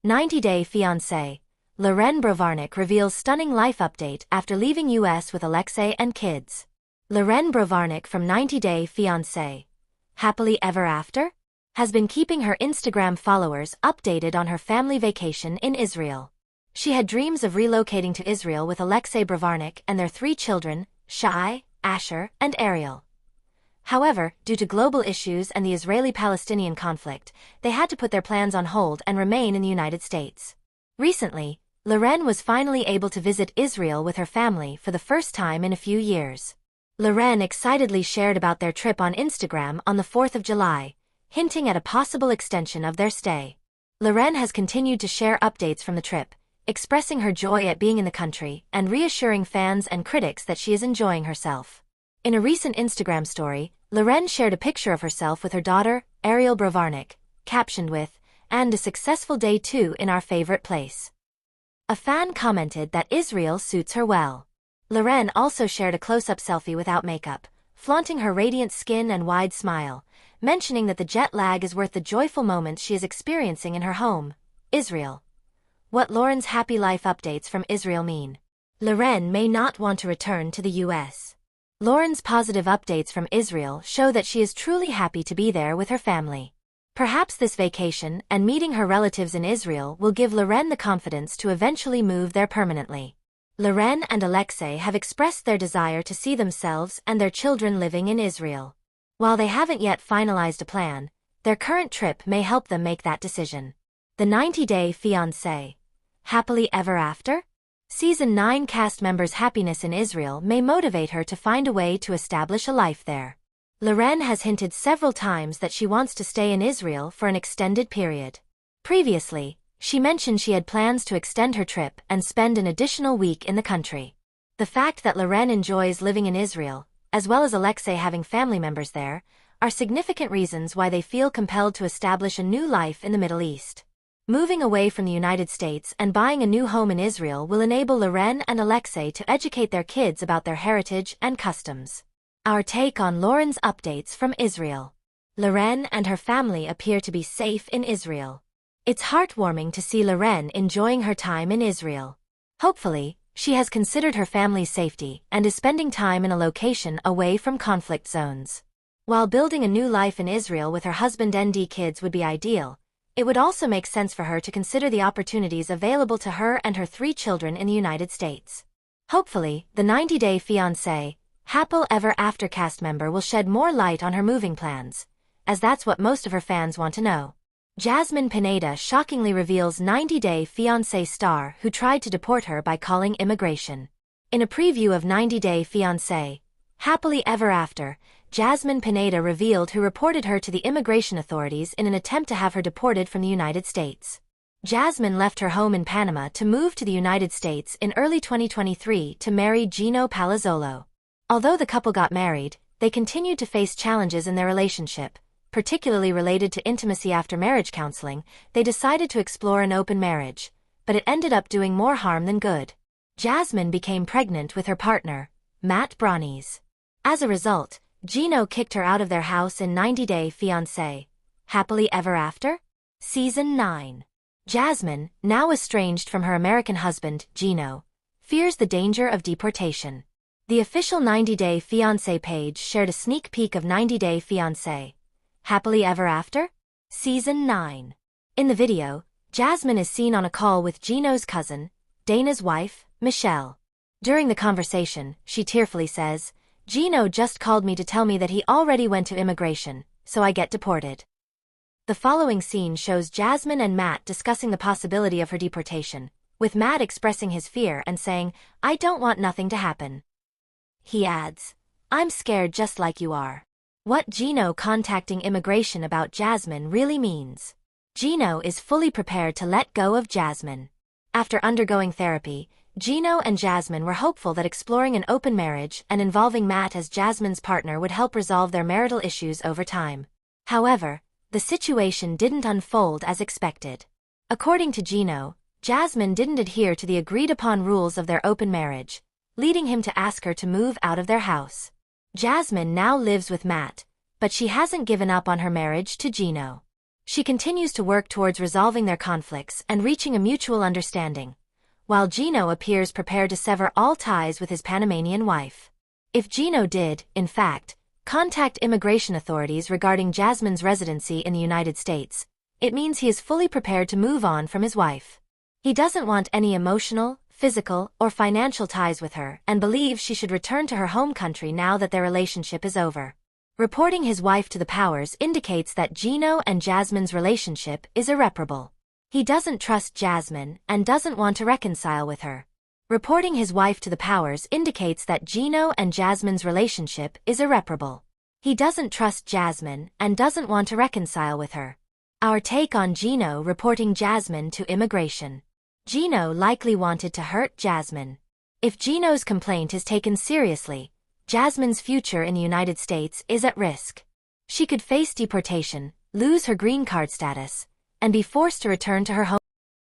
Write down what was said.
90-day fiancé. Loren Brovarnik reveals stunning life update after leaving US with Alexei and kids. Loren Brovarnik from 90-day fiancé, happily ever after, has been keeping her Instagram followers updated on her family vacation in Israel. She had dreams of relocating to Israel with Alexei Brovarnik and their 3 children, Shai, Asher, and Ariel. However, due to global issues and the Israeli-Palestinian conflict, they had to put their plans on hold and remain in the United States. Recently, Loren was finally able to visit Israel with her family for the first time in a few years. Loren excitedly shared about their trip on Instagram on the 4th of July, hinting at a possible extension of their stay. Loren has continued to share updates from the trip, expressing her joy at being in the country and reassuring fans and critics that she is enjoying herself. In a recent Instagram story, Loren shared a picture of herself with her daughter, Ariel Brovarnik, captioned with, "And a successful day too in our favorite place." A fan commented that Israel suits her well. Loren also shared a close-up selfie without makeup, flaunting her radiant skin and wide smile, mentioning that the jet lag is worth the joyful moments she is experiencing in her home, Israel. What Loren's happy life updates from Israel mean? Loren may not want to return to the US. Loren's positive updates from Israel show that she is truly happy to be there with her family. Perhaps this vacation and meeting her relatives in Israel will give Loren the confidence to eventually move there permanently. Loren and Alexei have expressed their desire to see themselves and their children living in Israel. While they haven't yet finalized a plan, their current trip may help them make that decision. The 90-day fiancé, happily ever after? Season 9 cast members' happiness in Israel may motivate her to find a way to establish a life there. Loren has hinted several times that she wants to stay in Israel for an extended period. Previously, she mentioned she had plans to extend her trip and spend an additional week in the country. The fact that Loren enjoys living in Israel, as well as Alexei having family members there, are significant reasons why they feel compelled to establish a new life in the Middle East. Moving away from the United States and buying a new home in Israel will enable Loren and Alexei to educate their kids about their heritage and customs. Our take on Loren's updates from Israel. Loren and her family appear to be safe in Israel. It's heartwarming to see Loren enjoying her time in Israel. Hopefully, she has considered her family's safety and is spending time in a location away from conflict zones. While building a new life in Israel with her husband and kids would be ideal, it would also make sense for her to consider the opportunities available to her and her 3 children in the United States. Hopefully, the 90-day fiancé, happily ever after cast member will shed more light on her moving plans, as that's what most of her fans want to know. Jasmine Pineda shockingly reveals 90-day fiancé star who tried to deport her by calling immigration. In a preview of 90-day fiancé, happily ever after, Jasmine Pineda revealed who reported her to the immigration authorities in an attempt to have her deported from the United States. Jasmine left her home in Panama to move to the United States in early 2023 to marry Gino Palazzolo. Although the couple got married, they continued to face challenges in their relationship, particularly related to intimacy. After marriage counseling, they decided to explore an open marriage, but it ended up doing more harm than good. Jasmine became pregnant with her partner, Matt Brownies. As a result, Gino kicked her out of their house in 90-day fiancé, happily ever after? Season 9. Jasmine, now estranged from her American husband, Gino, fears the danger of deportation. The official 90-day fiancé page shared a sneak peek of 90-day fiancé, happily ever after? Season 9. In the video, Jasmine is seen on a call with Gino's cousin, Dana's wife, Michelle. During the conversation, she tearfully says, "Gino just called me to tell me that he already went to immigration, so I get deported." The following scene shows Jasmine and Matt discussing the possibility of her deportation, with Matt expressing his fear and saying, "I don't want nothing to happen." He adds, "I'm scared just like you are." What Gino contacting immigration about Jasmine really means. Gino is fully prepared to let go of Jasmine. After undergoing therapy, Gino and Jasmine were hopeful that exploring an open marriage and involving Matt as Jasmine's partner would help resolve their marital issues over time. However, the situation didn't unfold as expected. According to Gino, Jasmine didn't adhere to the agreed-upon rules of their open marriage, leading him to ask her to move out of their house. Jasmine now lives with Matt, but she hasn't given up on her marriage to Gino. She continues to work towards resolving their conflicts and reaching a mutual understanding, while Gino appears prepared to sever all ties with his Panamanian wife. If Gino did, in fact, contact immigration authorities regarding Jasmine's residency in the United States, it means he is fully prepared to move on from his wife. He doesn't want any emotional, physical, or financial ties with her and believes she should return to her home country now that their relationship is over. Reporting his wife to the powers indicates that Gino and Jasmine's relationship is irreparable. He doesn't trust Jasmine and doesn't want to reconcile with her. Reporting his wife to the powers indicates that Gino and Jasmine's relationship is irreparable. He doesn't trust Jasmine and doesn't want to reconcile with her. Our take on Gino reporting Jasmine to immigration. Gino likely wanted to hurt Jasmine. If Gino's complaint is taken seriously, Jasmine's future in the United States is at risk. She could face deportation, lose her green card status, and be forced to return to her home